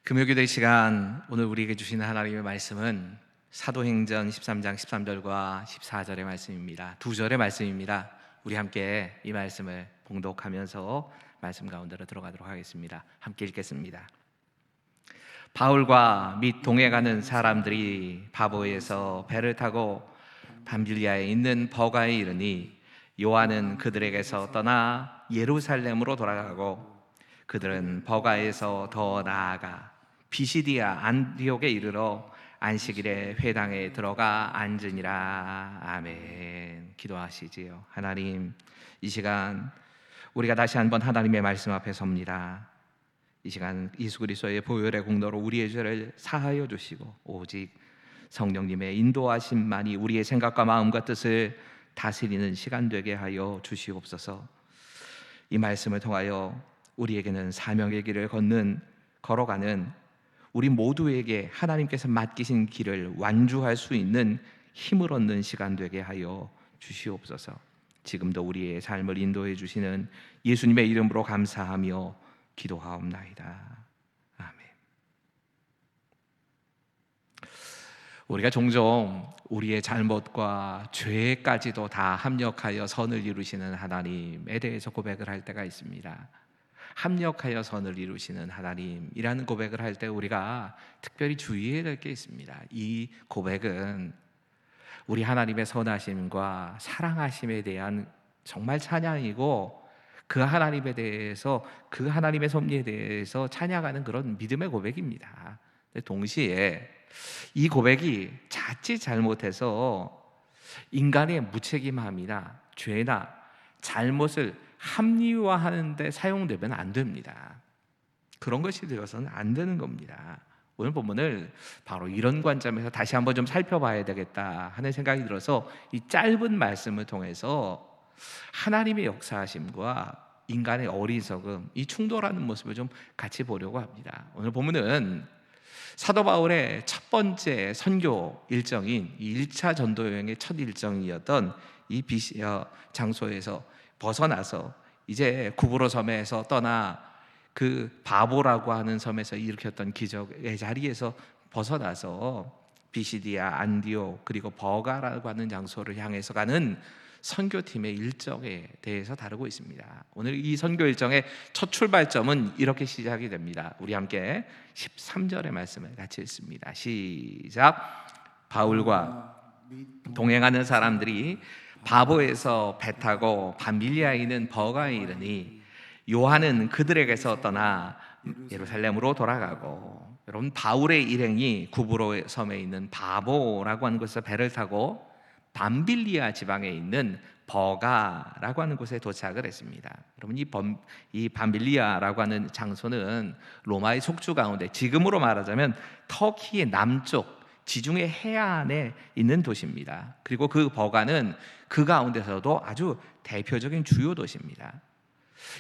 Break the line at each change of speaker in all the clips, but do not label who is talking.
금요기도의 시간, 오늘 우리에게 주시는 하나님의 말씀은 사도행전 13장 13절과 14절의 말씀입니다. 두 절의 말씀입니다. 우리 함께 이 말씀을 봉독하면서 말씀 가운데로 들어가도록 하겠습니다. 함께 읽겠습니다. 바울과 및 동행하는 사람들이 바보에서 배를 타고 밤빌리아에 있는 버가에 이르니 요한은 그들에게서 떠나 예루살렘으로 돌아가고 그들은 버가에서 더 나아가 비시디아 안디옥에 이르러 안식일에 회당에 들어가 앉으니라. 아멘. 기도하시지요. 하나님, 이 시간 우리가 다시 한번 하나님의 말씀 앞에 섭니다. 이 시간 예수 그리스도의 보혈의 공로로 우리의 죄를 사하여 주시고 오직 성령님의 인도하심만이 우리의 생각과 마음과 뜻을 다스리는 시간 되게 하여 주시옵소서. 이 말씀을 통하여 우리에게는 사명의 길을 걸어가는 우리 모두에게 하나님께서 맡기신 길을 완주할 수 있는 힘을 얻는 시간 되게 하여 주시옵소서. 지금도 우리의 삶을 인도해 주시는 예수님의 이름으로 감사하며 기도하옵나이다. 아멘. 우리가 종종 우리의 잘못과 죄까지도 다 합력하여 선을 이루시는 하나님에 대해서 고백을 할 때가 있습니다. 합력하여 선을 이루시는 하나님이라는 고백을 할 때 우리가 특별히 주의해야 될 게 있습니다. 이 고백은 우리 하나님의 선하심과 사랑하심에 대한 정말 찬양이고, 그 하나님에 대해서, 그 하나님의 섭리에 대해서 찬양하는 그런 믿음의 고백입니다. 동시에 이 고백이 자칫 잘못해서 인간의 무책임함이나 죄나 잘못을 합리화하는 데 사용되면 안 됩니다. 그런 것이 되어서는 안 되는 겁니다. 오늘 본문을 바로 이런 관점에서 다시 한번 좀 살펴봐야 되겠다 하는 생각이 들어서 이 짧은 말씀을 통해서 하나님의 역사하심과 인간의 어리석음, 이 충돌하는 모습을 좀 같이 보려고 합니다. 오늘 본문은 사도 바울의 첫 번째 선교 일정인 이 1차 전도 여행의 첫 일정이었던 이 비시아 장소에서 벗어나서 이제 구브로 섬에서 떠나 그 바보라고 하는 섬에서 일으켰던 기적의 자리에서 벗어나서 비시디아, 안디옥, 그리고 버가라고 하는 장소를 향해서 가는 선교팀의 일정에 대해서 다루고 있습니다. 오늘 이 선교 일정의 첫 출발점은 이렇게 시작이 됩니다. 우리 함께 13절의 말씀을 같이 읽습니다. 시작. 바울과 동행하는 사람들이 바보에서 배 타고 밤빌리아에 있는 버가에 이르니 요한은 그들에게서 떠나 예루살렘으로 돌아가고, 여러분, 바울의 일행이 구브로 섬에 있는 바보라고 하는 곳에서 배를 타고 밤빌리아 지방에 있는 버가라고 하는 곳에 도착을 했습니다. 여러분, 이 밤빌리아라고 하는 장소는 로마의 속주 가운데, 지금으로 말하자면 터키의 남쪽 지중해 해안에 있는 도시입니다. 그리고 그 버가는 그 가운데서도 아주 대표적인 주요 도시입니다.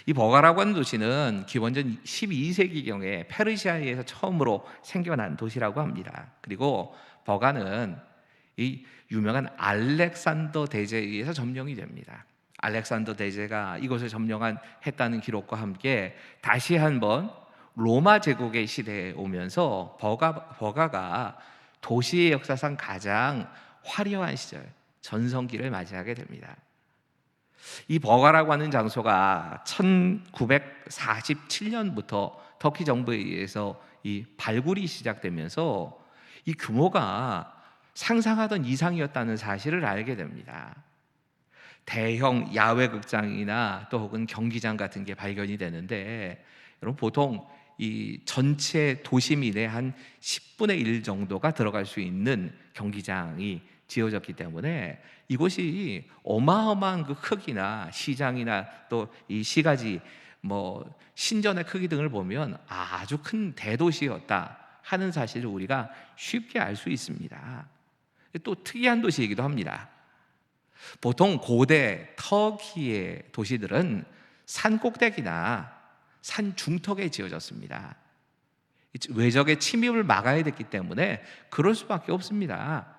이 버가라고 하는 도시는 기원전 12세기경에 페르시아에서 처음으로 생겨난 도시라고 합니다. 그리고 버가는 이 유명한 알렉산더 대제에 의해서 점령이 됩니다. 알렉산더 대제가 이곳을 점령했다는 기록과 함께 다시 한번 로마 제국의 시대에 오면서 버가가 도시의 역사상 가장 화려한 시절, 전성기를 맞이하게 됩니다. 이 버가라고 하는 장소가 1947년부터 터키 정부에 의해서 이 발굴이 시작되면서 이 규모가 상상하던 이상이었다는 사실을 알게 됩니다. 대형 야외 극장이나 또 혹은 경기장 같은 게 발견이 되는데, 여러분, 보통 이 전체 도시민의 한 10분의 1 정도가 들어갈 수 있는 경기장이 지어졌기 때문에 이곳이 어마어마한 그 크기나 시장이나 또 이 시가지, 신전의 크기 등을 보면 아주 큰 대도시였다 하는 사실을 우리가 쉽게 알 수 있습니다. 또 특이한 도시이기도 합니다. 보통 고대 터키의 도시들은 산 꼭대기나 산 중턱에 지어졌습니다. 외적의 침입을 막아야 됐기 때문에 그럴 수밖에 없습니다.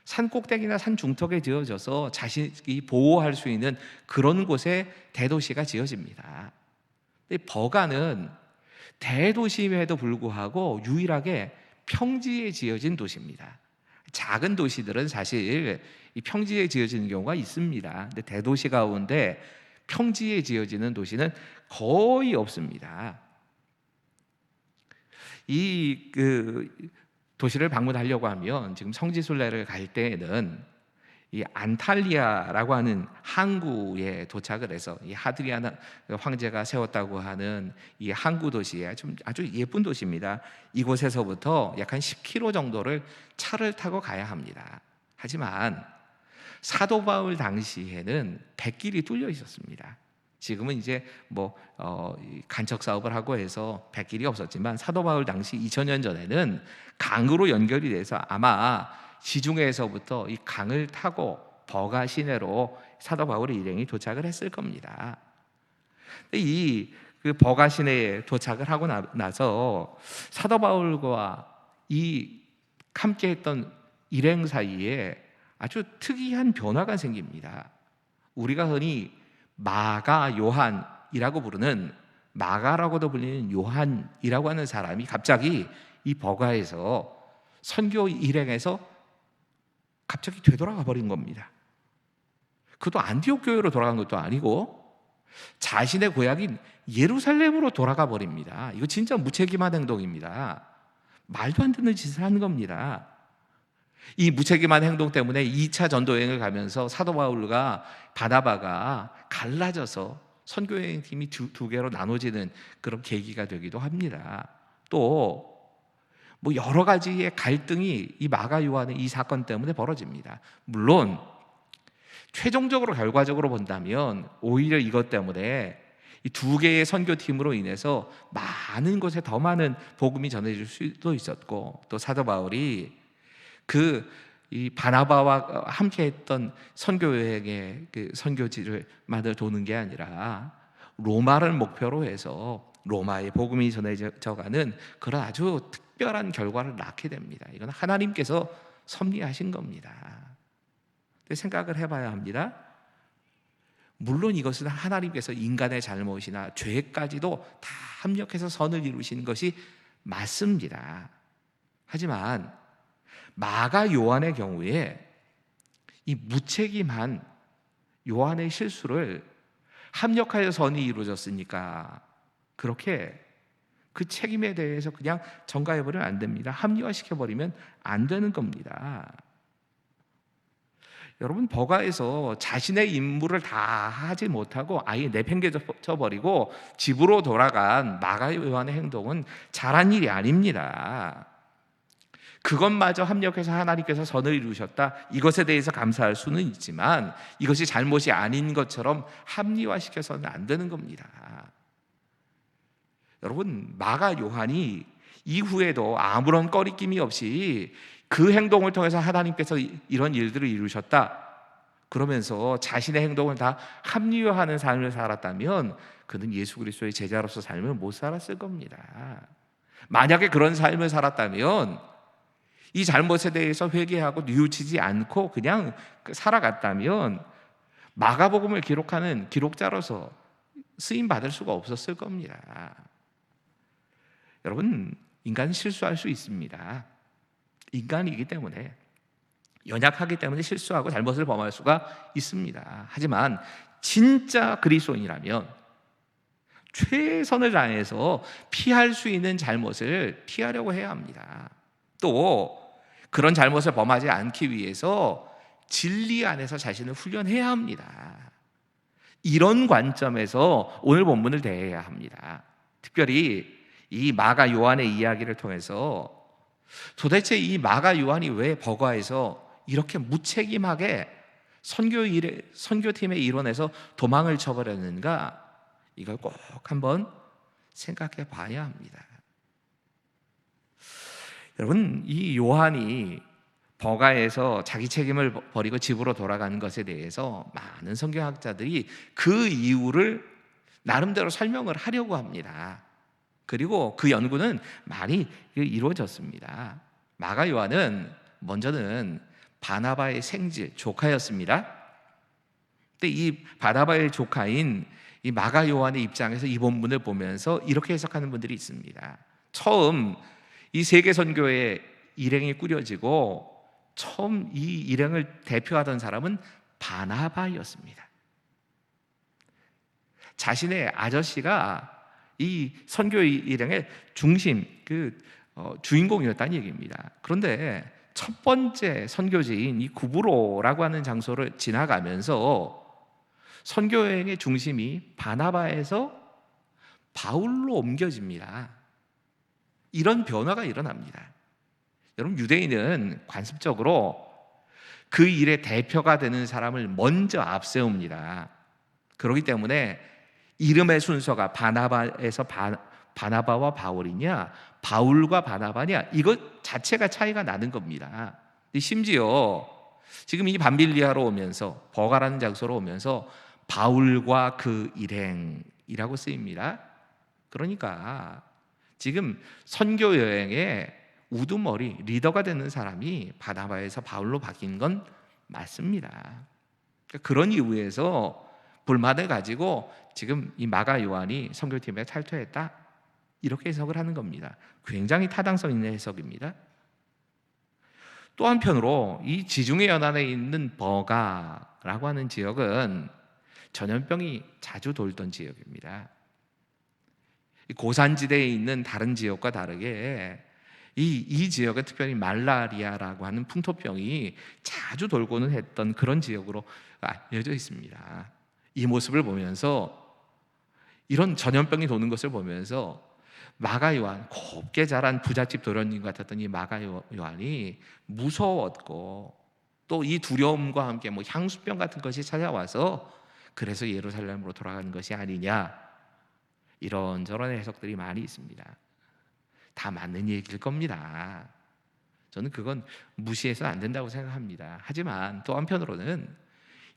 산 꼭대기나 산 중턱에 지어져서 자신이 보호할 수 있는 그런 곳에 대도시가 지어집니다. 버가는 대도시임에도 불구하고 유일하게 평지에 지어진 도시입니다. 작은 도시들은 사실 이 평지에 지어지는 경우가 있습니다. 근데 대도시 가운데 평지에 지어지는 도시는 거의 없습니다. 이 도시를 방문하려고 하면 지금 성지순례를 갈 때에는 이 안탈리아라고 하는 항구에 도착을 해서 이 하드리안 황제가 세웠다고 하는 이 항구 도시에 아주 예쁜 도시입니다. 이곳에서부터 약 한 10km 정도를 차를 타고 가야 합니다. 하지만 사도 바울 당시에는 백길이 뚫려 있었습니다. 지금은 이제 간척 사업을 하고 해서 백길이 없었지만 사도 바울 당시 2000년 전에는 강으로 연결이 돼서 아마 지중해에서부터 이 강을 타고 버가 시내로 사도 바울의 일행이 도착을 했을 겁니다. 이 버가 시내에 도착을 하고 나서 사도 바울과 이 함께했던 일행 사이에 아주 특이한 변화가 생깁니다. 우리가 흔히 마가 요한이라고 부르는, 마가라고도 불리는 요한이라고 하는 사람이 갑자기 이 버가에서 선교 일행에서 갑자기 되돌아가 버린 겁니다. 그것도 안디옥 교회로 돌아간 것도 아니고 자신의 고향인 예루살렘으로 돌아가 버립니다. 이거 진짜 무책임한 행동입니다. 말도 안 되는 짓을 하는 겁니다. 이 무책임한 행동 때문에 2차 전도여행을 가면서 사도 바울과 바나바가 갈라져서 선교여행 팀이 두 개로 나눠지는 그런 계기가 되기도 합니다. 또 여러 가지의 갈등이 이 마가 요한의 이 사건 때문에 벌어집니다. 물론 최종적으로 결과적으로 본다면 오히려 이것 때문에 이 두 개의 선교팀으로 인해서 많은 곳에 더 많은 복음이 전해질 수도 있었고, 또 사도 바울이 이 바나바와 함께했던 선교여행의 선교지를 만들 도는 게 아니라 로마를 목표로 해서 로마의 복음이 전해져가는 그런 아주 특별한 결과를 낳게 됩니다. 이건 하나님께서 섭리하신 겁니다. 생각을 해봐야 합니다. 물론 이것은 하나님께서 인간의 잘못이나 죄까지도 다 합력해서 선을 이루신 것이 맞습니다. 하지만 마가 요한의 경우에 이 무책임한 요한의 실수를 합력하여 선이 이루어졌으니까 그렇게 그 책임에 대해서 그냥 전가해버리면 안 됩니다. 합리화시켜버리면 안 되는 겁니다. 여러분, 버가에서 자신의 임무를 다 하지 못하고 아예 내팽개쳐버리고 집으로 돌아간 마가 요한의 행동은 잘한 일이 아닙니다. 그것마저 합력해서 하나님께서 선을 이루셨다, 이것에 대해서 감사할 수는 있지만 이것이 잘못이 아닌 것처럼 합리화시켜서는 안 되는 겁니다. 여러분, 마가 요한이 이후에도 아무런 꺼리낌이 없이 그 행동을 통해서 하나님께서 이런 일들을 이루셨다 그러면서 자신의 행동을 다 합리화하는 삶을 살았다면 그는 예수 그리스도의 제자로서 삶을 못 살았을 겁니다. 만약에 그런 삶을 살았다면 이 잘못에 대해서 회개하고 뉘우치지 않고 그냥 살아갔다면 마가복음을 기록하는 기록자로서 쓰임 받을 수가 없었을 겁니다. 여러분, 인간은 실수할 수 있습니다. 인간이기 때문에, 연약하기 때문에 실수하고 잘못을 범할 수가 있습니다. 하지만 진짜 그리스도인이라면 최선을 다해서 피할 수 있는 잘못을 피하려고 해야 합니다. 또 그런 잘못을 범하지 않기 위해서 진리 안에서 자신을 훈련해야 합니다. 이런 관점에서 오늘 본문을 대해야 합니다. 특별히 이 마가 요한의 이야기를 통해서 도대체 이 마가 요한이 왜 버가에서 이렇게 무책임하게 선교팀의 일원에서 도망을 쳐버렸는가, 이걸 꼭 한번 생각해 봐야 합니다. 여러분, 이 요한이 버가에서 자기 책임을 버리고 집으로 돌아가는 것에 대해서 많은 성경학자들이 그 이유를 나름대로 설명을 하려고 합니다. 그리고 그 연구는 많이 이루어졌습니다. 마가 요한은 먼저는 바나바의 생질, 조카였습니다. 근데 이 바나바의 조카인 이 마가 요한의 입장에서 이 본문을 보면서 이렇게 해석하는 분들이 있습니다. 처음 이 세계 선교의 일행이 꾸려지고 처음 이 일행을 대표하던 사람은 바나바였습니다. 자신의 아저씨가 이 선교 일행의 중심, 주인공이었다는 얘기입니다. 그런데 첫 번째 선교지인 이 구브로라고 하는 장소를 지나가면서 선교 여행의 중심이 바나바에서 바울로 옮겨집니다. 이런 변화가 일어납니다. 여러분, 유대인은 관습적으로 그 일의 대표가 되는 사람을 먼저 앞세웁니다. 그렇기 때문에 이름의 순서가 바나바에서 바나바와 바울이냐, 바울과 바나바냐, 이것 자체가 차이가 나는 겁니다. 심지어 지금 이 밤빌리아로 오면서, 버가라는 장소로 오면서 바울과 그 일행이라고 쓰입니다. 그러니까 지금 선교 여행의 우두머리, 리더가 되는 사람이 바나바에서 바울로 바뀐 건 맞습니다. 그런 이유에서 불만을 가지고 지금 이 마가 요한이 선교팀에 탈퇴했다, 이렇게 해석을 하는 겁니다. 굉장히 타당성 있는 해석입니다. 또 한편으로 이 지중해 연안에 있는 버가라고 하는 지역은 전염병이 자주 돌던 지역입니다. 고산지대에 있는 다른 지역과 다르게 이 지역은 특별히 말라리아라고 하는 풍토병이 자주 돌고는 했던 그런 지역으로 알려져 있습니다. 이 모습을 보면서, 이런 전염병이 도는 것을 보면서 마가 요한, 곱게 자란 부잣집 도련님 같았던 이 마가 요한이 무서웠고, 또 이 두려움과 함께 향수병 같은 것이 찾아와서 그래서 예루살렘으로 돌아가는 것이 아니냐, 이런저런 해석들이 많이 있습니다. 다 맞는 얘기일 겁니다. 저는 그건 무시해서 안 된다고 생각합니다. 하지만 또 한편으로는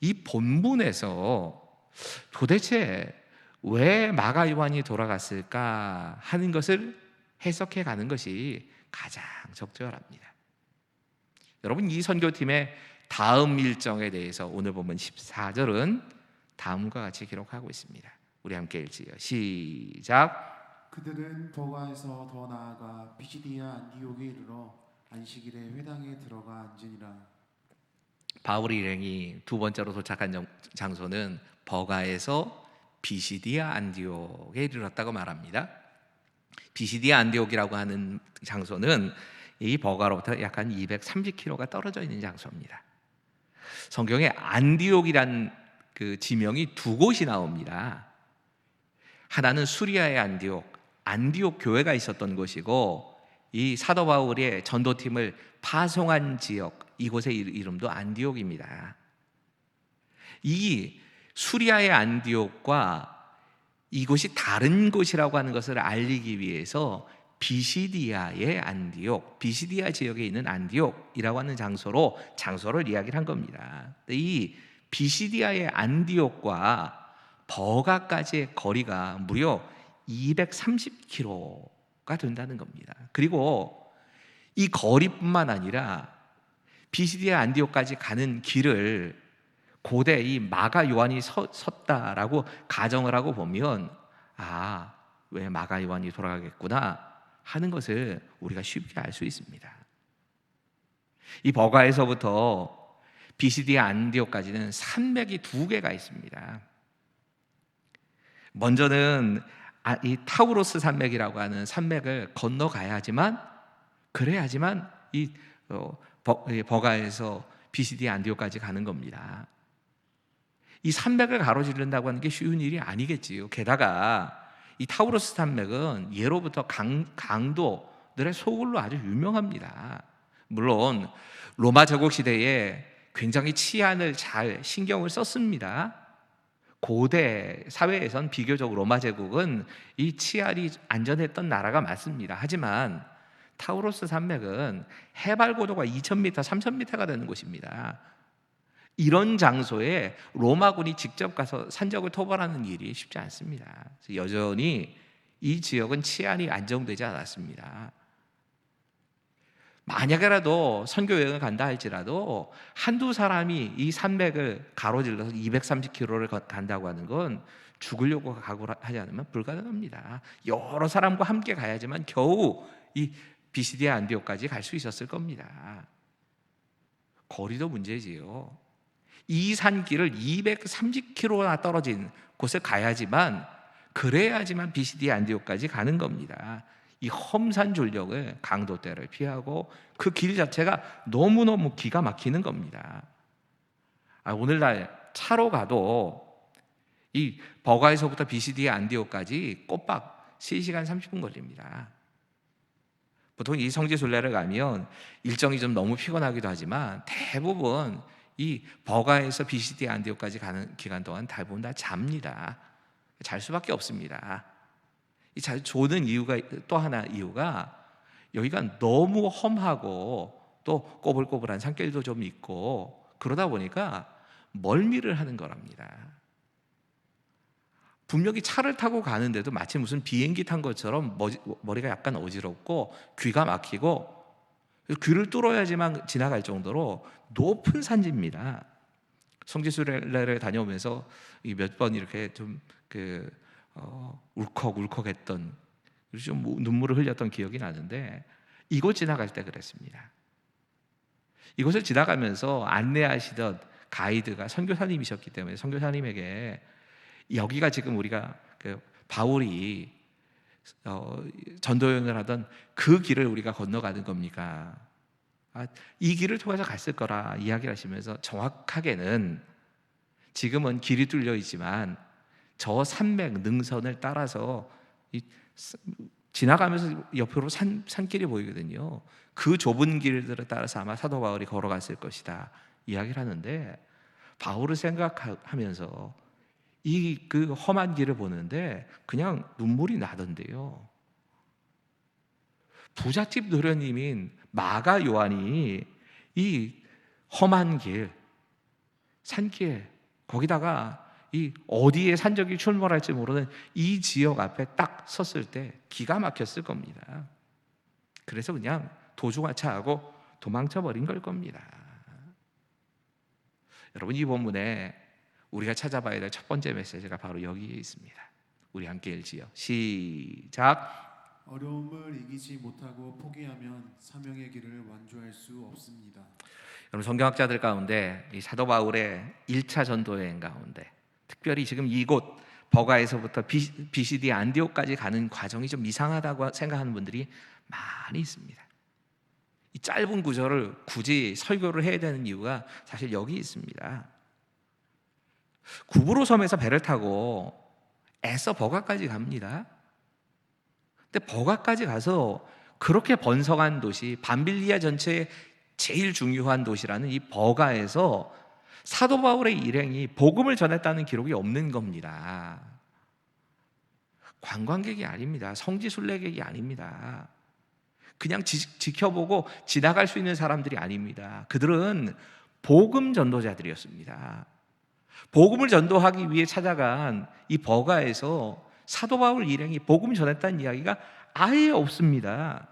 이 본문에서 도대체 왜 마가 요한이 돌아갔을까 하는 것을 해석해 가는 것이 가장 적절합니다. 여러분, 이 선교팀의 다음 일정에 대해서 오늘 보면 14절은 다음과 같이 기록하고 있습니다. 우리 함께 읽지요. 시작.
그들은 버가에서 더 나아가 피시디아 안디옥에 이르러 안식일에 회당에 들어가 앉으니라.
바울 일행이 두 번째로 도착한 장소는 버가에서 비시디아 안디옥에 이르렀다고 말합니다. 비시디아 안디옥이라고 하는 장소는 이 버가로부터 약 한 230km가 떨어져 있는 장소입니다. 성경에 안디옥이란 그 지명이 두 곳이 나옵니다. 하나는 수리아의 안디옥 교회가 있었던 곳이고, 이 사도 바울의 전도팀을 파송한 지역, 이곳의 이름도 안디옥입니다. 이 수리아의 안디옥과 이곳이 다른 곳이라고 하는 것을 알리기 위해서 비시디아의 안디옥, 비시디아 지역에 있는 안디옥이라고 하는 장소를 이야기를 한 겁니다. 이 비시디아의 안디옥과 버가까지의 거리가 무려 230km가 된다는 겁니다. 그리고 이 거리뿐만 아니라 비시디아 안디옥까지 가는 길을 고대 이 마가 요한이 섰다라고 가정을 하고 보면, 왜 마가 요한이 돌아가겠구나 하는 것을 우리가 쉽게 알 수 있습니다. 이 버가에서부터 비시디아 안디옥까지는 산맥이 두 개가 있습니다. 먼저는 이 타우로스 산맥이라고 하는 산맥을 건너가야지만, 그래야지만 이 버가에서 비시디아 안디옥까지 가는 겁니다. 이 산맥을 가로지른다고 하는 게 쉬운 일이 아니겠지요. 게다가 이 타우로스 산맥은 예로부터 강도들의 소굴로 아주 유명합니다. 물론 로마 제국 시대에 굉장히 치안을 잘 신경을 썼습니다. 고대 사회에선 비교적 로마 제국은 이 치안이 안전했던 나라가 맞습니다. 하지만 타우로스 산맥은 해발 고도가 2000m, 3000m가 되는 곳입니다. 이런 장소에 로마군이 직접 가서 산적을 토벌하는 일이 쉽지 않습니다. 여전히 이 지역은 치안이 안정되지 않았습니다. 만약에라도 선교 여행을 간다 할지라도 한두 사람이 이 산맥을 가로질러서 230km를 간다고 하는 건 죽으려고 각오를 하지 않으면 불가능합니다. 여러 사람과 함께 가야지만 겨우 이 비시디아 안디옥까지 갈 수 있었을 겁니다. 거리도 문제지요. 이 산길을 230km나 떨어진 곳에 가야지만, 그래야지만 비시디아 안디옥까지 가는 겁니다. 이 험산 졸력을, 강도대를 피하고 그 길 자체가 너무너무 기가 막히는 겁니다. 오늘날 차로 가도 이 버가에서부터 비시디아 안디옥까지 꼬박 3시간 30분 걸립니다. 보통 이 성지순례를 가면 일정이 좀 너무 피곤하기도 하지만 대부분 이 버가에서 비시디아 안디옥까지 가는 기간 동안 대부분 다 잡니다. 잘 수밖에 없습니다. 이 잘 조는 이유가, 또 하나 이유가 여기가 너무 험하고 또 꼬불꼬불한 산길도 좀 있고 그러다 보니까 멀미를 하는 거랍니다. 분명히 차를 타고 가는데도 마치 무슨 비행기 탄 것처럼 머리가 약간 어지럽고 귀가 막히고 귀를 뚫어야지만 지나갈 정도로 높은 산지입니다. 성지순례를 다녀오면서 몇 번 이렇게 좀 울컥울컥했던, 좀 눈물을 흘렸던 기억이 나는데, 이곳 지나갈 때 그랬습니다. 이곳을 지나가면서 안내하시던 가이드가 선교사님이셨기 때문에 선교사님에게 여기가 지금 우리가 바울이 전도여행을 하던 그 길을 우리가 건너가는 겁니까? 이 길을 통해서 갔을 거라 이야기를 하시면서, 정확하게는 지금은 길이 뚫려 있지만 저 산맥 능선을 따라서 지나가면서 옆으로 산길이 보이거든요. 그 좁은 길들을 따라서 아마 사도 바울이 걸어갔을 것이다 이야기를 하는데, 바울을 생각하면서 그 험한 길을 보는데 그냥 눈물이 나던데요. 부잣집 노련님인 마가 요한이 이 험한 길, 산길, 거기다가 이 어디에 산적이 출몰할지 모르는 이 지역 앞에 딱 섰을 때 기가 막혔을 겁니다. 그래서 그냥 도중하차하고 도망쳐 버린 걸 겁니다. 여러분, 이 본문에 우리가 찾아봐야 될 첫 번째 메시지가 바로 여기에 있습니다. 우리 함께 읽지요. 시작.
어려움을 이기지 못하고 포기하면 사명의 길을 완주할 수 없습니다.
여러분, 성경학자들 가운데 이 사도 바울의 1차 전도 여행 가운데, 특별히 지금 이곳 버가에서부터 비시디아 안디옥까지 가는 과정이 좀 이상하다고 생각하는 분들이 많이 있습니다. 이 짧은 구절을 굳이 설교를 해야 되는 이유가 사실 여기 있습니다. 구브로 섬에서 배를 타고 애써 버가까지 갑니다. 근데 버가까지 가서 그렇게 번성한 도시, 밤빌리아 전체의 제일 중요한 도시라는 이 버가에서 사도 바울의 일행이 복음을 전했다는 기록이 없는 겁니다. 관광객이 아닙니다. 성지순례객이 아닙니다. 그냥 지켜보고 지나갈 수 있는 사람들이 아닙니다. 그들은 복음 전도자들이었습니다. 복음을 전도하기 위해 찾아간 이 버가에서 사도 바울 일행이 복음을 전했다는 이야기가 아예 없습니다.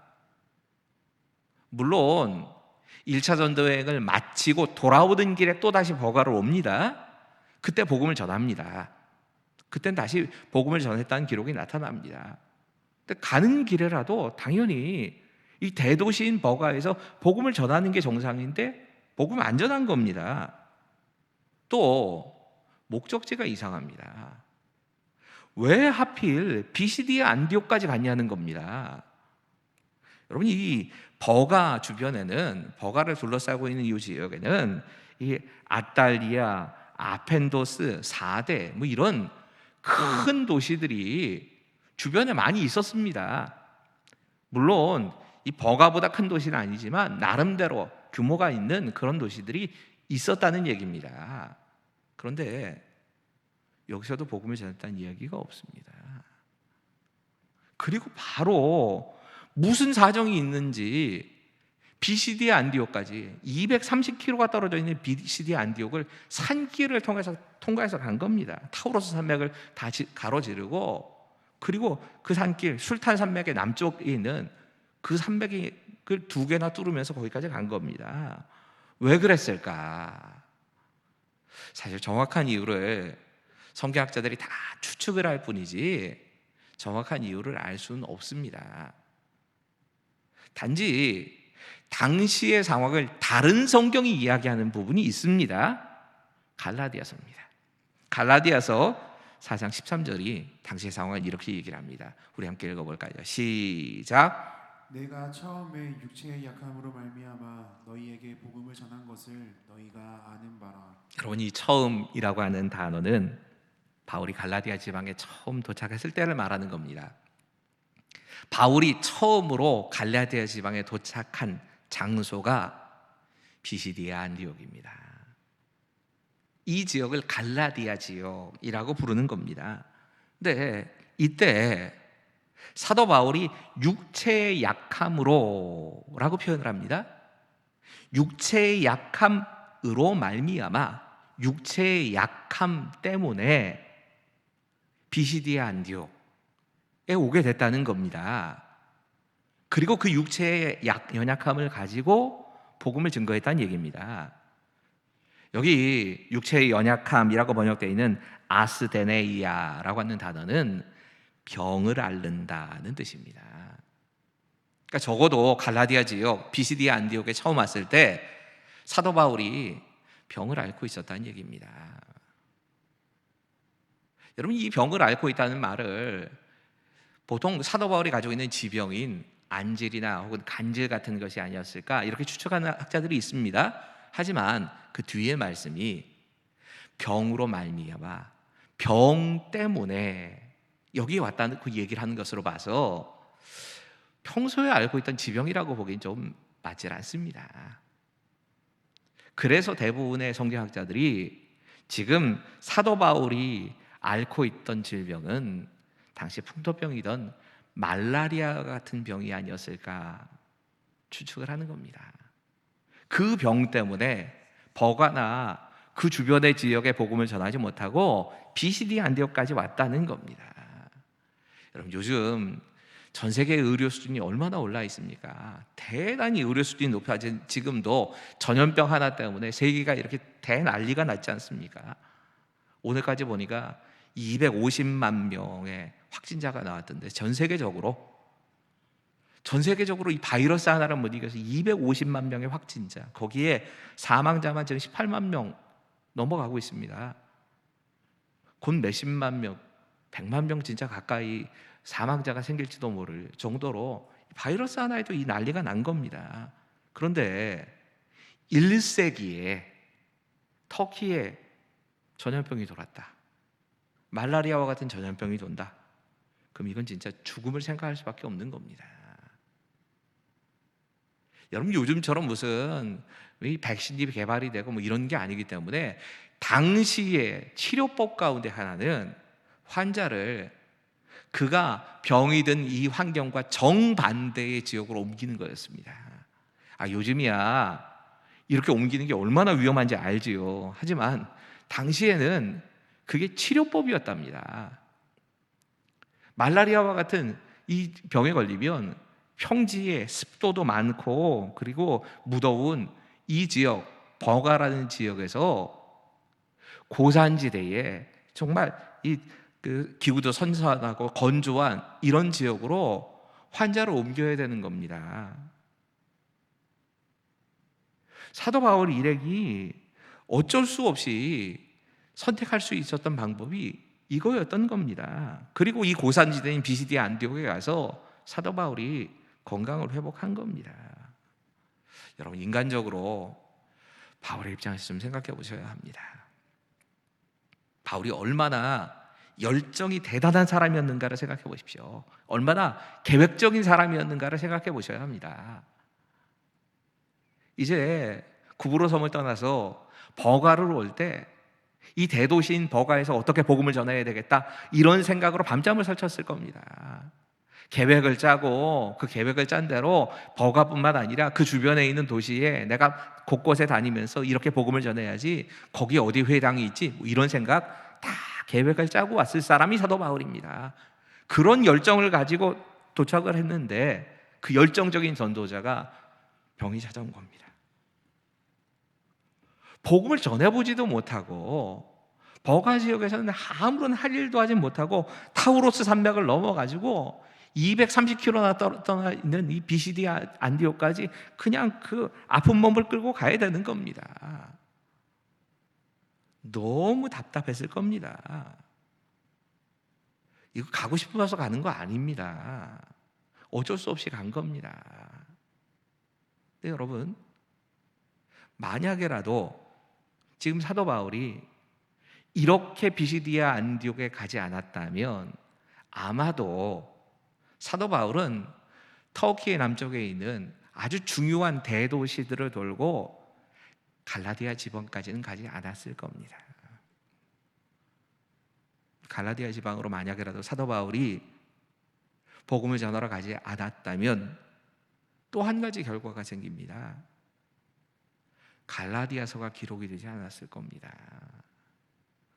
물론 1차 전도여행을 마치고 돌아오던 길에 또다시 버가로 옵니다. 그때 복음을 전합니다. 그땐 다시 복음을 전했다는 기록이 나타납니다. 근데 가는 길에라도 당연히 이 대도시인 버가에서 복음을 전하는 게 정상인데 복음 안 전한 겁니다. 또 목적지가 이상합니다. 왜 하필 비시디아 안디옥까지 갔냐는 겁니다. 여러분, 이 버가 주변에는, 버가를 둘러싸고 있는 이 지역에는 이 아탈리아, 아펜도스, 사대 뭐 이런 큰 도시들이 주변에 많이 있었습니다. 물론 이 버가보다 큰 도시는 아니지만 나름대로 규모가 있는 그런 도시들이 있었다는 얘기입니다. 그런데 여기서도 복음을 전했다는 이야기가 없습니다. 그리고 바로 무슨 사정이 있는지 비시디아 안디옥까지 230km가 떨어져 있는 비시디아 안디옥을 산길을 통과해서 간 겁니다. 타우로스 산맥을 다 가로지르고, 그리고 그 산길, 술탄 산맥의 남쪽에 있는 그 300이 그 2개나 뚫으면서 거기까지 간 겁니다. 왜 그랬을까? 사실 정확한 이유를 성경학자들이 다 추측을 할 뿐이지 정확한 이유를 알 수는 없습니다. 단지 당시의 상황을 다른 성경이 이야기하는 부분이 있습니다. 갈라디아서입니다. 갈라디아서 4장 13절이 당시의 상황을 이렇게 얘기를 합니다. 우리 함께 읽어볼까요? 시작.
내가 처음에 육체의 약함으로 말미암아 너희에게 복음을 전한 것을 너희가 아는 바라.
여러분, 이 처음이라고 하는 단어는 바울이 갈라디아 지방에 처음 도착했을 때를 말하는 겁니다. 바울이 처음으로 갈라디아 지방에 도착한 장소가 비시디아 안디옥입니다. 이 지역을 갈라디아 지역이라고 부르는 겁니다. 근데 이때 사도 바울이 육체의 약함으로 라고 표현을 합니다. 육체의 약함으로 말미암아 육체의 약함 때문에 비시디아 안디옥에 오게 됐다는 겁니다. 그리고 그 육체의 연약함을 가지고 복음을 증거했다는 얘기입니다. 여기 육체의 연약함이라고 번역되어 있는 아스데네이아라고 하는 단어는 병을 앓는다는 뜻입니다. 그러니까 적어도 갈라디아 지역 비시디아 안디옥에 처음 왔을 때 사도 바울이 병을 앓고 있었다는 얘기입니다. 여러분, 이 병을 앓고 있다는 말을 보통 사도 바울이 가지고 있는 지병인 안질이나 혹은 간질 같은 것이 아니었을까 이렇게 추측하는 학자들이 있습니다. 하지만 그 뒤에 말씀이 병으로 말미암아 병 때문에 여기에 왔다는 그 얘기를 하는 것으로 봐서 평소에 앓고 있던 지병이라고 보기엔 좀 맞질 않습니다. 그래서 대부분의 성경학자들이 지금 사도 바울이 앓고 있던 질병은 당시 풍토병이던 말라리아 같은 병이 아니었을까 추측을 하는 겁니다. 그 병 때문에 버가나 그 주변의 지역에 복음을 전하지 못하고 비시디아 안디옥까지 왔다는 겁니다. 여러분, 요즘 전 세계 의료 수준이 얼마나 올라 있습니까? 대단히 의료 수준이 높아진 지금도 전염병 하나 때문에 세계가 이렇게 대난리가 났지 않습니까? 오늘까지 보니까 250만 명의 확진자가 나왔던데 전 세계적으로 이 바이러스 하나를 못 이겨서 250만 명의 확진자, 거기에 사망자만 지금 18만 명 넘어가고 있습니다. 곧 몇십만 명, 100만 명 진짜 가까이 사망자가 생길지도 모를 정도로 바이러스 하나에도 이 난리가 난 겁니다. 그런데 1세기에 터키에 전염병이 돌았다, 말라리아와 같은 전염병이 돈다, 그럼 이건 진짜 죽음을 생각할 수밖에 없는 겁니다. 여러분, 요즘처럼 무슨 백신이 개발이 되고 뭐 이런 게 아니기 때문에 당시의 치료법 가운데 하나는 환자를 그가 병이 든 이 환경과 정반대의 지역으로 옮기는 거였습니다. 요즘이야 이렇게 옮기는 게 얼마나 위험한지 알지요. 하지만 당시에는 그게 치료법이었답니다. 말라리아와 같은 이 병에 걸리면 평지에 습도도 많고 그리고 무더운 이 지역, 버가라는 지역에서 고산지대에 정말 그 기후도 선선하고 건조한 이런 지역으로 환자를 옮겨야 되는 겁니다. 사도 바울 일행이 어쩔 수 없이 선택할 수 있었던 방법이 이거였던 겁니다. 그리고 이 고산지대인 비시디아 안디옥에 가서 사도 바울이 건강을 회복한 겁니다. 여러분, 인간적으로 바울의 입장에서 좀 생각해 보셔야 합니다. 바울이 얼마나 열정이 대단한 사람이었는가를 생각해 보십시오. 얼마나 계획적인 사람이었는가를 생각해 보셔야 합니다. 이제 구브로 섬을 떠나서 버가를 올 때 이 대도시인 버가에서 어떻게 복음을 전해야 되겠다, 이런 생각으로 밤잠을 설쳤을 겁니다. 계획을 짜고 그 계획을 짠 대로 버가뿐만 아니라 그 주변에 있는 도시에 내가 곳곳에 다니면서 이렇게 복음을 전해야지, 거기 어디 회당이 있지, 뭐 이런 생각 다 계획을 짜고 왔을 사람이 사도 바울입니다. 그런 열정을 가지고 도착을 했는데 그 열정적인 전도자가 병이 찾아온 겁니다. 복음을 전해보지도 못하고 버가 지역에서는 아무런 할 일도 하지 못하고 타우로스 산맥을 넘어가지고 230km나 떠나 있는 이 비시디아 안디옥까지 그냥 그 아픈 몸을 끌고 가야 되는 겁니다. 너무 답답했을 겁니다. 이거 가고 싶어서 가는 거 아닙니다. 어쩔 수 없이 간 겁니다. 근데 여러분, 만약에라도 지금 사도 바울이 이렇게 비시디아 안디옥에 가지 않았다면 아마도 사도 바울은 터키의 남쪽에 있는 아주 중요한 대도시들을 돌고 갈라디아 지방까지는 가지 않았을 겁니다. 갈라디아 지방으로 만약에라도 사도 바울이 복음을 전하러 가지 않았다면 또 한 가지 결과가 생깁니다. 갈라디아서가 기록이 되지 않았을 겁니다.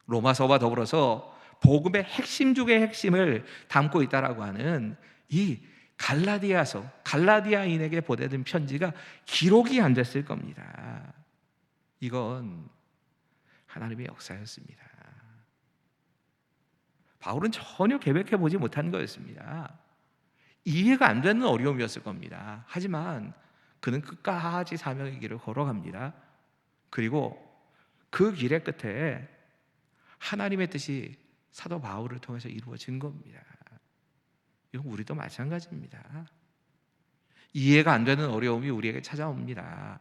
로마서와 더불어서 복음의 핵심 중의 핵심을 담고 있다라고 하는 이 갈라디아서, 갈라디아인에게 보내는 편지가 기록이 안 됐을 겁니다. 이건 하나님의 역사였습니다. 바울은 전혀 계획해 보지 못한 거였습니다. 이해가 안 되는 어려움이었을 겁니다. 하지만 그는 끝까지 사명의 길을 걸어갑니다. 그리고 그 길의 끝에 하나님의 뜻이 사도 바울을 통해서 이루어진 겁니다. 이건 우리도 마찬가지입니다. 이해가 안 되는 어려움이 우리에게 찾아옵니다.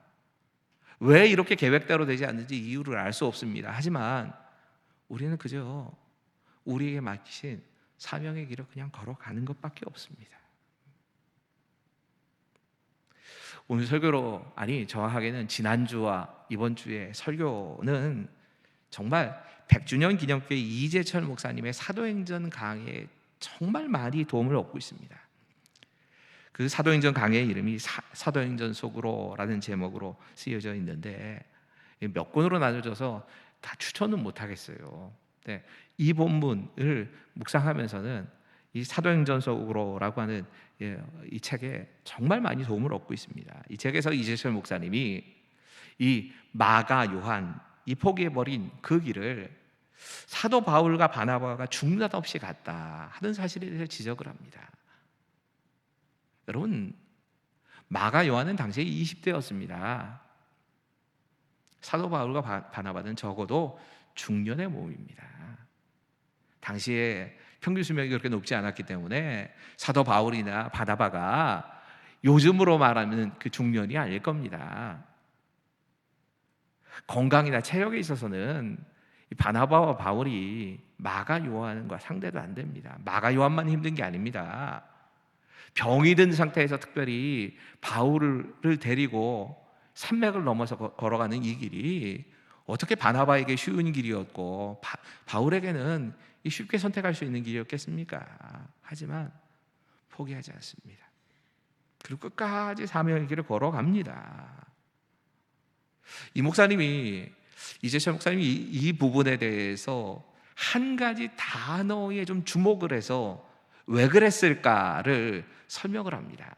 왜 이렇게 계획대로 되지 않는지 이유를 알 수 없습니다. 하지만 우리는 그저 우리에게 맡기신 사명의 길을 그냥 걸어가는 것밖에 없습니다. 오늘 설교로, 정확하게는 지난주와 이번 주의 설교는 정말 100주년 기념교회 이재철 목사님의 사도행전 강해에 정말 많이 도움을 얻고 있습니다. 그 사도행전 강해의 이름이 사도행전 속으로라는 제목으로 쓰여져 있는데 몇 권으로 나눠져서 다 추천은 못하겠어요. 네, 이 본문을 묵상하면서는 이 사도행전 속으로라고 하는 이 책에 정말 많이 도움을 얻고 있습니다. 이 책에서 이재철 목사님이 이 마가 요한, 이 포기해버린 그 길을 사도 바울과 바나바가 중단없이 갔다 하는 사실에 대해서 지적을 합니다. 여러분, 마가 요한은 당시에 20대였습니다. 사도 바울과 바나바는 적어도 중년의 몸입니다. 당시에 평균 수명이 그렇게 높지 않았기 때문에 사도 바울이나 바나바가 요즘으로 말하면 그 중년이 아닐 겁니다. 건강이나 체력에 있어서는 바나바와 바울이 마가 요한과 상대도 안 됩니다. 마가 요한만 힘든 게 아닙니다. 병이 든 상태에서 특별히 바울을 데리고 산맥을 넘어서 걸어가는 이 길이 어떻게 바나바에게 쉬운 길이었고 바울에게는 쉽게 선택할 수 있는 길이었겠습니까? 하지만 포기하지 않습니다. 그리고 끝까지 사명의 길을 걸어갑니다. 이 목사님이, 이재철 목사님이 이 부분에 대해서 한 가지 단어에 좀 주목을 해서 왜 그랬을까를 설명을 합니다.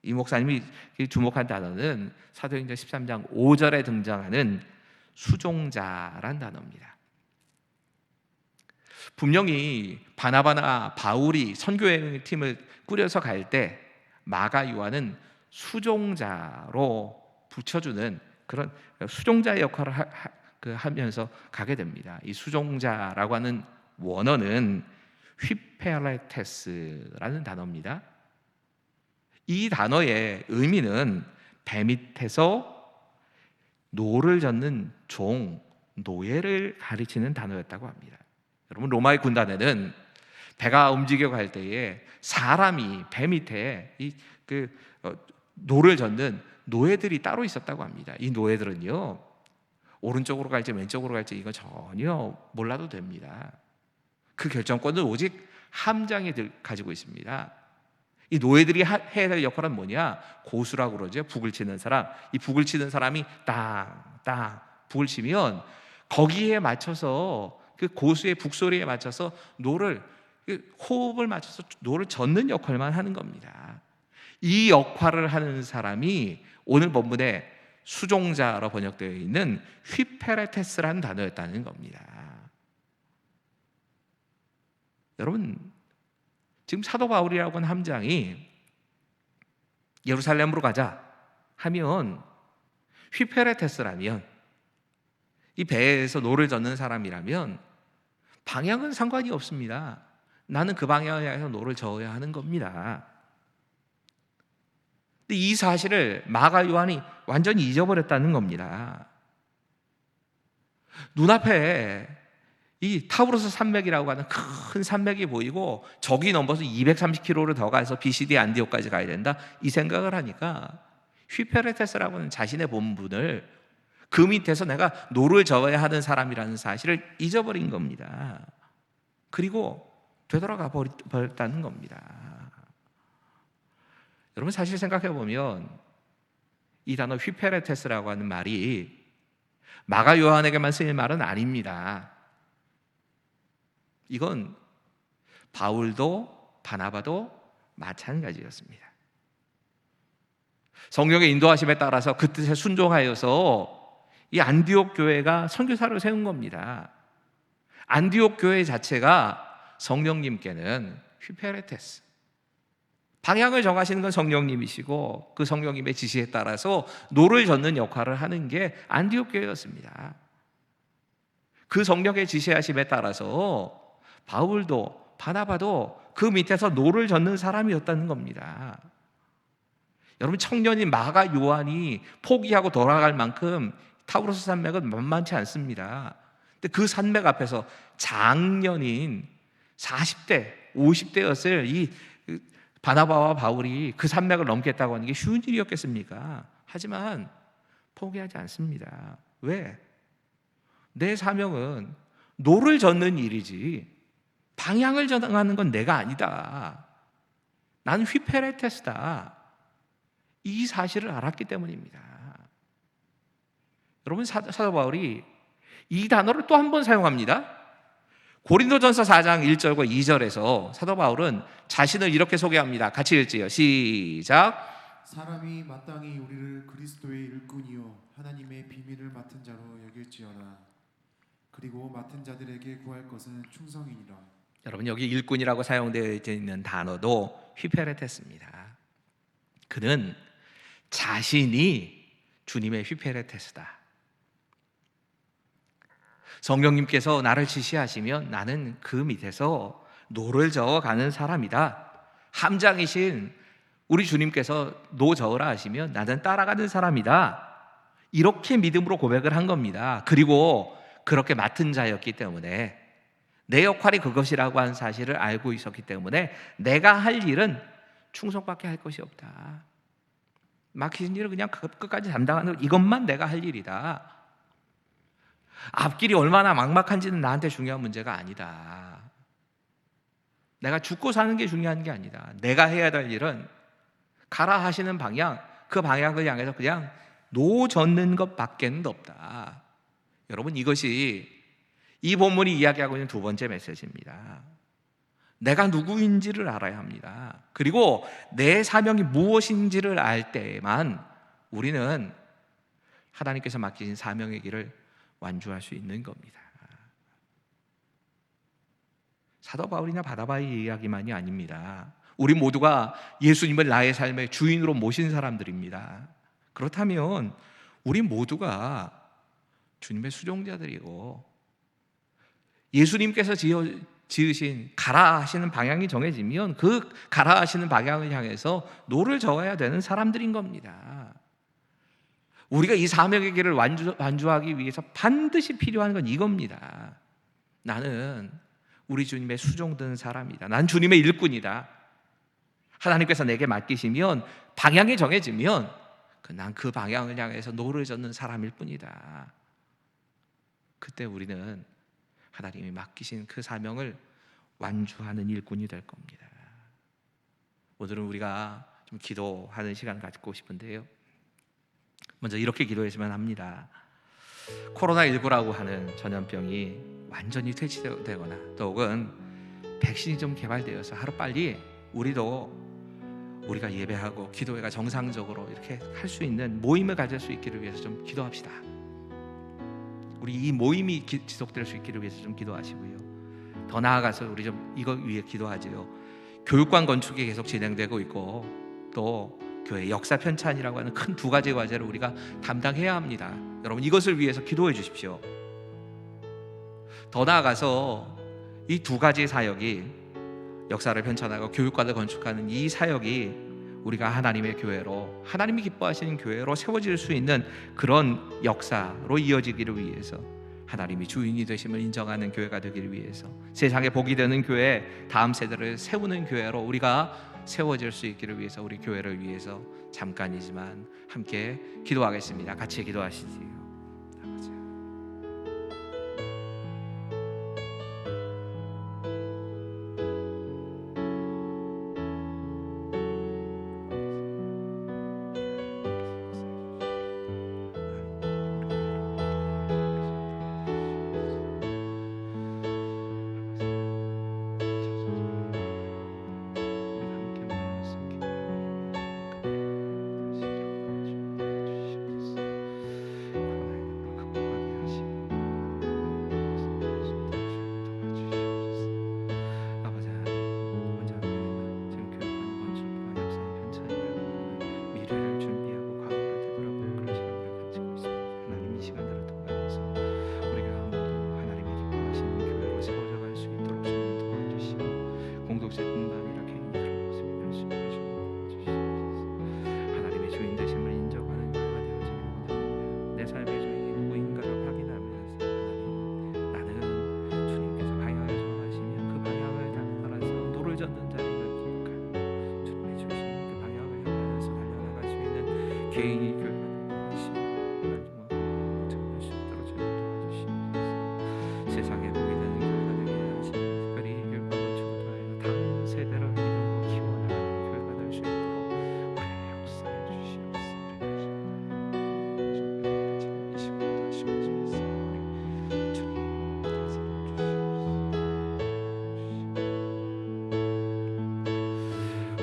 이 목사님이 주목한 단어는 사도행전 13장 5절에 등장하는 수종자란 단어입니다. 분명히 바나바나 바울이 선교여행 팀을 꾸려서 갈 때 마가 요한은 수종자로 붙여주는 그런 수종자의 역할을 하면서 가게 됩니다. 이 수종자라고 하는 원어는 휘페레테스라는 단어입니다. 이 단어의 의미는 배 밑에서 노를 젓는 종, 노예를 가리키는 단어였다고 합니다. 여러분, 로마의 군단에는 배가 움직여 갈 때에 사람이 배 밑에 노를 젓는 노예들이 따로 있었다고 합니다. 이 노예들은요, 오른쪽으로 갈지 왼쪽으로 갈지 이거 전혀 몰라도 됩니다. 그 결정권은 오직 함장이 가지고 있습니다. 이 노예들이 해야 될 역할은 뭐냐? 고수라고 그러죠. 북을 치는 사람. 이 북을 치는 사람이 땅 북을 치면 거기에 맞춰서 그 고수의 북소리에 맞춰서 노를, 호흡을 맞춰서 노를 젓는 역할만 하는 겁니다. 이 역할을 하는 사람이 오늘 본문에 수종자로 번역되어 있는 휘페레테스라는 단어였다는 겁니다. 여러분, 지금 사도 바울이라고 하는 함장이 예루살렘으로 가자 하면 휘페레테스라면, 이 배에서 노를 젓는 사람이라면 방향은 상관이 없습니다. 나는 그 방향을 향해서 노를 저어야 하는 겁니다. 근데 이 사실을 마가 요한이 완전히 잊어버렸다는 겁니다. 눈앞에 이 타우로스 산맥이라고 하는 큰 산맥이 보이고 저기 넘어서 230km를 더 가서 비시디 안디옥까지 가야 된다, 이 생각을 하니까 휘페레테스라고 하는 자신의 본분을, 그 밑에서 내가 노를 저어야 하는 사람이라는 사실을 잊어버린 겁니다. 그리고 되돌아가 버렸다는 겁니다. 여러분, 사실 생각해 보면 이 단어 휘페레테스라고 하는 말이 마가 요한에게만 쓰일 말은 아닙니다. 이건 바울도 바나바도 마찬가지였습니다. 성령의 인도하심에 따라서 그 뜻에 순종하여서 이 안디옥 교회가 선교사를 세운 겁니다. 안디옥 교회 자체가 성령님께는 휘페레테스, 방향을 정하시는 건 성령님이시고 그 성령님의 지시에 따라서 노를 젓는 역할을 하는 게 안디옥 교회였습니다. 그 성령의 지시하심에 따라서 바울도 바나바도 그 밑에서 노를 젓는 사람이었다는 겁니다. 여러분, 청년인 마가 요한이 포기하고 돌아갈 만큼 타우로스 산맥은 만만치 않습니다. 근데 그 산맥 앞에서 장년인 40대, 50대였을 이 바나바와 바울이 그 산맥을 넘겠다고 하는 게 쉬운 일이었겠습니까? 하지만 포기하지 않습니다. 왜? 내 사명은 노를 젓는 일이지 방향을 정하는 건 내가 아니다. 나는 휘페레테스다. 이 사실을 알았기 때문입니다. 여러분, 사도 바울이 이 단어를 또 한 번 사용합니다. 고린도전서 4장 1절과 2절에서 사도 바울은 자신을 이렇게 소개합니다. 같이 읽지요. 시작.
사람이 마땅히 우리를 그리스도의 일꾼이요 하나님의 비밀을 맡은 자로 여길지어다. 그리고 맡은 자들에게 구할 것은 충성이니라.
여러분, 여기 일꾼이라고 사용되어 있는 단어도 휘페레테스입니다. 그는 자신이 주님의 휘페레테스다. 성령님께서 나를 지시하시면 나는 그 밑에서 노를 저어가는 사람이다. 함장이신 우리 주님께서 노 저으라 하시면 나는 따라가는 사람이다. 이렇게 믿음으로 고백을 한 겁니다. 그리고 그렇게 맡은 자였기 때문에, 내 역할이 그것이라고 하는 사실을 알고 있었기 때문에 내가 할 일은 충성밖에 할 것이 없다. 맡기신 일을 그냥 끝까지 담당하는 이것만 내가 할 일이다. 앞길이 얼마나 막막한지는 나한테 중요한 문제가 아니다. 내가 죽고 사는 게 중요한 게 아니다. 내가 해야 될 일은 가라 하시는 방향, 그 방향을 향해서 그냥 노 젓는 것밖에는 없다. 여러분, 이것이 이 본문이 이야기하고 있는 두 번째 메시지입니다. 내가 누구인지를 알아야 합니다. 그리고 내 사명이 무엇인지를 알 때에만 우리는 하나님께서 맡기신 사명의 길을 완주할 수 있는 겁니다. 사도 바울이나 바나바의 이야기만이 아닙니다. 우리 모두가 예수님을 나의 삶의 주인으로 모신 사람들입니다. 그렇다면 우리 모두가 주님의 수종자들이고, 예수님께서 지으신 가라 하시는 방향이 정해지면 그 가라 하시는 방향을 향해서 노를 저어야 되는 사람들인 겁니다. 우리가 이 사명의 길을 완주하기 위해서 반드시 필요한 건 이겁니다. 나는 우리 주님의 수종된 사람이다. 난 주님의 일꾼이다. 하나님께서 내게 맡기시면, 방향이 정해지면 난 그 방향을 향해서 노를 젓는 사람일 뿐이다. 그때 우리는 하나님이 맡기신 그 사명을 완주하는 일꾼이 될 겁니다. 오늘은 우리가 좀 기도하는 시간 갖고 싶은데요, 먼저 이렇게 기도했으면 합니다. 코로나19라고 하는 전염병이 완전히 퇴치되거나 또 혹은 백신이 좀 개발되어서 하루빨리 우리도 우리가 예배하고 기도회가 정상적으로 이렇게 할 수 있는 모임을 가질 수 있기를 위해서 좀 기도합시다. 우리 이 모임이 지속될 수 있기를 위해서 좀 기도하시고요. 더 나아가서 우리 좀 이거 위해 기도하지요. 교육관 건축이 계속 진행되고 있고 또 교회 역사 편찬이라고 하는 큰 두 가지 과제를 우리가 담당해야 합니다. 여러분 이것을 위해서 기도해 주십시오. 더 나아가서 이 두 가지 사역이 역사를 편찬하고 교육관을 건축하는 이 사역이 우리가 하나님의 교회로 하나님이 기뻐하시는 교회로 세워질 수 있는 그런 역사로 이어지기를 위해서 하나님이 주인이 되심을 인정하는 교회가 되기를 위해서 세상에 복이 되는 교회, 다음 세대를 세우는 교회로 우리가 세워질 수 있기를 위해서 우리 교회를 위해서 잠깐이지만 함께 기도하겠습니다. 같이 기도하시지요. 아버지. 개인이 교회가 되시고 하나님 수 있도록 저희를 도와주시옵소서. 세상에 복이 되는 교회가 되게 하시고 특별히 교회가 건축을 통하여 다음 세대를 믿음으로 키워나가는 교회가 될 수 있도록 우리에게 역사해 주시옵소서. 이 시간도 하시옵소서. 주님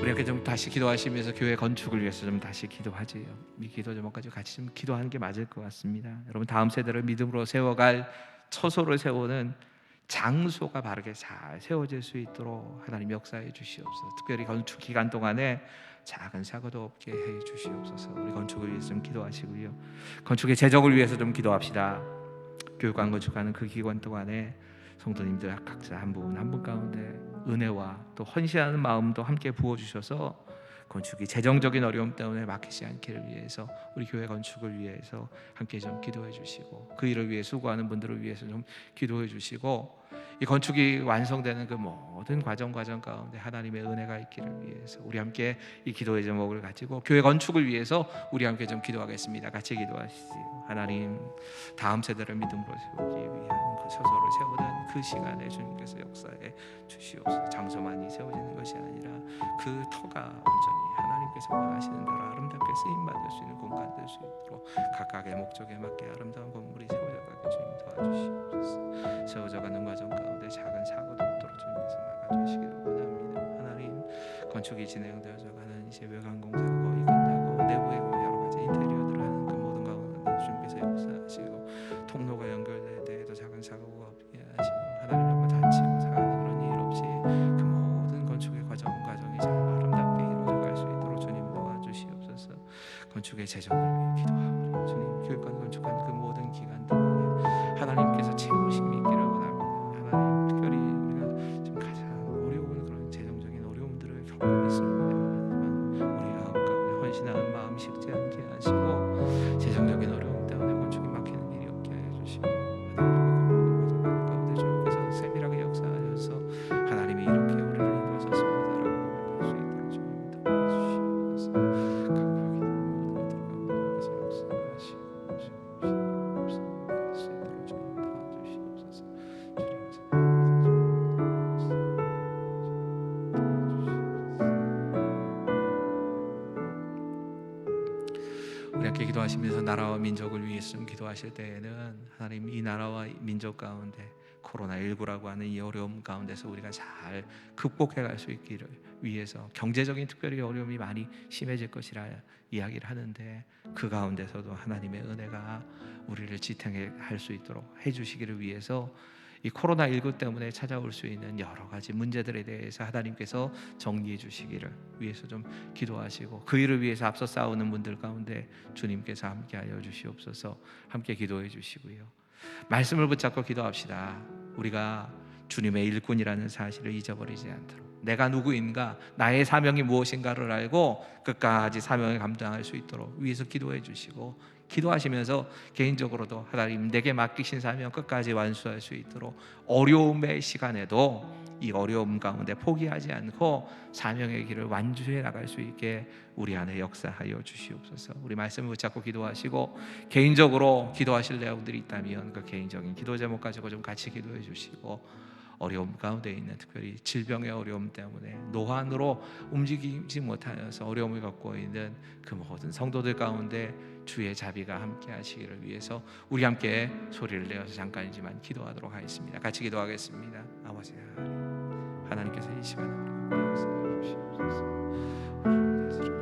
우리 이렇게 좀 다시 기도하시면서 교회 건축을 위해서 좀 다시 기도하지요. 이 기도 제목까지 같이 좀 기도하는 게 맞을 것 같습니다. 여러분 다음 세대를 믿음으로 세워갈 처소를 세우는 장소가 바르게 잘 세워질 수 있도록 하나님 역사해 주시옵소서. 특별히 건축 기간 동안에 작은 사고도 없게 해 주시옵소서. 우리 건축을 위해서 좀 기도하시고요. 건축의 재정을 위해서 좀 기도합시다. 교육관 건축하는 그 기간 동안에 성도님들 각자 한 분 한 분 가운데 은혜와 또 헌신하는 마음도 함께 부어주셔서 건축이 재정적인 어려움 때문에 막히지 않기를 위해서 우리 교회 건축을 위해서 함께 좀 기도해 주시고 그 일을 위해 수고하는 분들을 위해서 좀 기도해 주시고 이 건축이 완성되는 그 모든 과정 가운데 하나님의 은혜가 있기를 위해서 우리 함께 이 기도의 제목을 가지고 교회 건축을 위해서 우리 함께 좀 기도하겠습니다. 같이 기도하시지요. 하나님 다음 세대를 믿음으로 세우기 위한 그 처소를 세우는 그 시간에 주님께서 역사해 주시옵소서. 장소만이 세워지는 것이 아니라 그 터가 온전히 하나님께서 원하시는 대로 아름답게 쓰임받을 수 있는 공간 될 수 있도록 각각의 목적에 맞게 아름다운 건물이 세워져가게 주님 도와주시옵소서. 세워져가는 과정 가운데 작은 사고도 없도록 주님께서 막아주시기를 원합니다. 하나님 건축이 진행되어져가는 이제 외관 공사가 거의 끝나고 내부에 여러 가지 인테리어들을 하는 그 모든 가운데 주님께서 역사하시고 통로가 연결될 때에도 작은 사고가 없게 하시고 하나님 정말 다치고 사는 그런 일 없이 그 모든 건축의 과정이 잘 아름답게 이루어져갈 수 있도록 주님 도와주시옵소서. 건축의 재정을 위해 기도하오니 주님 교육관 건축하는 그 모든 기간 동안에 하나님께서 채우심이 있기를 원합니다. 하나님 특별히 우리가 지금 가장 어려운 그런 재정적인 어려움들을 겪고 있습니다. 하지만 우리가 가운데 헌신하는 마음 식지 않게 하시고 재정적인 어려움 때문에 건축이 막히는 일이 없게 해주시고 하나님 가운데 주님께서 세밀하게 역사하셔서 하나님이 이렇게 우리를 인도하셨습니다라고 고백할 수 있도록 주님 도와주시옵소서. 우리 함께 기도하시면서 나라와 민족을 위해서 좀 기도하실 때에는 하나님 이 나라와 민족 가운데 코로나19라고 하는 이 어려움 가운데서 우리가 잘 극복해 갈 수 있기를 위해서 경제적인 특별히 어려움이 많이 심해질 것이라 이야기를 하는데 그 가운데서도 하나님의 은혜가 우리를 지탱할 수 있도록 해주시기를 위해서 이 코로나19 때문에 찾아올 수 있는 여러 가지 문제들에 대해서 하나님께서 정리해 주시기를 위해서 좀 기도하시고 그 일을 위해서 앞서 싸우는 분들 가운데 주님께서 함께하여 주시옵소서. 함께 기도해 주시고요. 말씀을 붙잡고 기도합시다. 우리가 주님의 일꾼이라는 사실을 잊어버리지 않도록 내가 누구인가, 나의 사명이 무엇인가를 알고 끝까지 사명을 감당할 수 있도록 위해서 기도해 주시고, 기도하시면서 개인적으로도 하나님 내게 맡기신 사명 끝까지 완수할 수 있도록 어려움의 시간에도 이 어려움 가운데 포기하지 않고 사명의 길을 완주해 나갈 수 있게 우리 안에 역사하여 주시옵소서. 우리 말씀을 붙잡고 기도하시고 개인적으로 기도하실 내용들이 있다면 그 개인적인 기도 제목 가지고 좀 같이 기도해 주시고, 어려움 가운데 있는 특별히 질병의 어려움 때문에 노환으로 움직이지 못하여서 어려움을 겪고 있는 그 모든 성도들 가운데 주의 자비가 함께 하시기를 위해서 우리 함께 소리를 내어서 잠깐이지만 기도하도록 하겠습니다. 같이 기도하겠습니다. 아버지 하나님께서 이 시간에 우리 함께 역사해 주시옵소서.